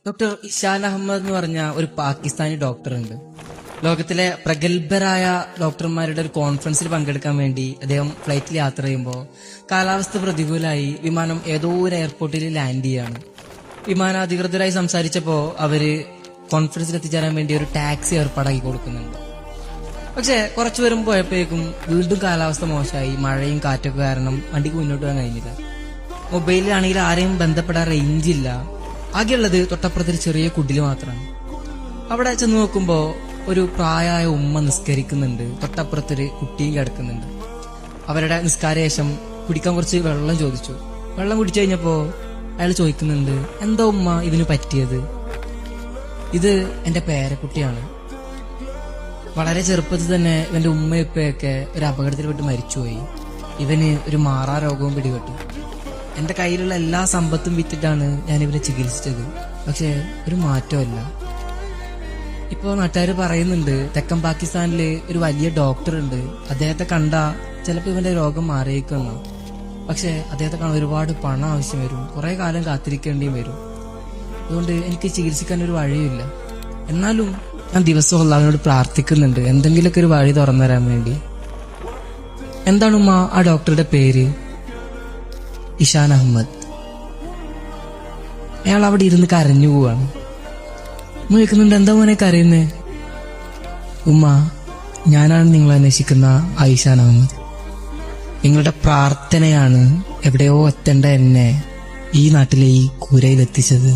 Doctor Ishan Ahmed എന്ന് പറഞ്ഞ ഒരു പാകിസ്ഥാനി ഡോക്ടർ ഉണ്ട്. ലോകത്തിലെ പ്രഗത്ഭരായ ഡോക്ടർമാരുടെ ഒരു കോൺഫറൻസിൽ പങ്കെടുക്കാൻ വേണ്ടി അദ്ദേഹം ഫ്ലൈറ്റിൽ യാത്ര ചെയ്യുമ്പോൾ കാലാവസ്ഥ പ്രതികൂലമായി വിമാനം ഏതോ ഒരു എയർപോർട്ടിൽ ലാൻഡ് ചെയ്യാണ്. വിമാനാധികൃതരായി സംസാരിച്ചപ്പോൾ അവര് കോൺഫറൻസിൽ എത്തിച്ചേരാൻ വേണ്ടി ഒരു ടാക്സി ഏർപ്പാടാക്കി കൊടുക്കുന്നുണ്ട്. പക്ഷെ കുറച്ചു പേരും പോയപ്പോഴേക്കും വീണ്ടും കാലാവസ്ഥ മോശമായി, മഴയും കാറ്റൊക്കെ കാരണം വണ്ടിക്ക് മുന്നോട്ട് പോകാൻ കഴിഞ്ഞില്ല. മൊബൈലിലാണെങ്കിൽ ആരെയും ബന്ധപ്പെടാൻ റേഞ്ച് ഇല്ല. ആകെയുള്ളത് തൊട്ടപ്പുറത്തൊരു ചെറിയ കുടില് മാത്രമാണ്. അവിടെ ചെന്ന് നോക്കുമ്പോൾ ഒരു പ്രായമായ ഉമ്മ നിസ്കരിക്കുന്നുണ്ട്, തൊട്ടപ്പുറത്തൊരു കുട്ടിയും കിടക്കുന്നുണ്ട്. അവരുടെ നിസ്കാരശേഷം കുടിക്കാൻ കുറച്ച് വെള്ളം ചോദിച്ചു. വെള്ളം കുടിച്ചു കഴിഞ്ഞപ്പോ അയാൾ ചോദിക്കുന്നുണ്ട്, എന്താ ഉമ്മ ഇതിന് പറ്റിയത്? ഇത് എന്റെ പേരക്കുട്ടിയാണ്. വളരെ ചെറുപ്പത്തിൽ തന്നെ ഇവന്റെ ഉമ്മയുപ്പയൊക്കെ ഒരു അപകടത്തിൽപ്പെട്ട് മരിച്ചുപോയി. ഇവന് ഒരു മാറാ രോഗവും പിടിപെട്ടു. എന്റെ കയ്യിലുള്ള എല്ലാ സമ്പത്തും വിറ്റിട്ടാണ് ഞാൻ ഇവരെ ചികിത്സിച്ചത്. പക്ഷെ ഒരു മാറ്റമല്ല. ഇപ്പോ നാട്ടുകാർ പറയുന്നുണ്ട് തെക്കൻ പാകിസ്ഥാനില് ഒരു വലിയ ഡോക്ടർ ഉണ്ട്, അദ്ദേഹത്തെ കണ്ടാ ചിലപ്പോൾ ഇവന്റെ രോഗം മാറിയേക്കുന്ന. പക്ഷെ അദ്ദേഹത്തെ കാണാൻ ഒരുപാട് പണം ആവശ്യം വരും, കുറെ കാലം കാത്തിരിക്കേണ്ടിയും വരും. അതുകൊണ്ട് എനിക്ക് ചികിത്സിക്കാൻ ഒരു വഴിയില്ല. എന്നാലും ഞാൻ ദിവസവും അല്ലാഹുവിനോട് പ്രാർത്ഥിക്കുന്നുണ്ട് എന്തെങ്കിലുമൊക്കെ ഒരു വഴി തുറന്നു തരാൻ വേണ്ടി. എന്താണ് ഉമ്മ ആ ഡോക്ടറുടെ പേര്? ഇഷാൻ അഹമ്മദ്. അയാൾ അവിടെ ഇരുന്ന് കരഞ്ഞു പോവാണ്. ഉമ്മ ചോദിക്കുന്നുണ്ട്, എന്താ മോനെ കരയുന്നേ? ഉമ്മ, ഞാനാണ് നിങ്ങൾ അന്വേഷിക്കുന്ന ഇഷാൻ അഹമ്മദ്. നിങ്ങളുടെ പ്രാർത്ഥനയാണ് എവിടെയോ എത്തേണ്ട എന്നെ ഈ നാട്ടിലെ ഈ കൂരയിൽ എത്തിച്ചത്.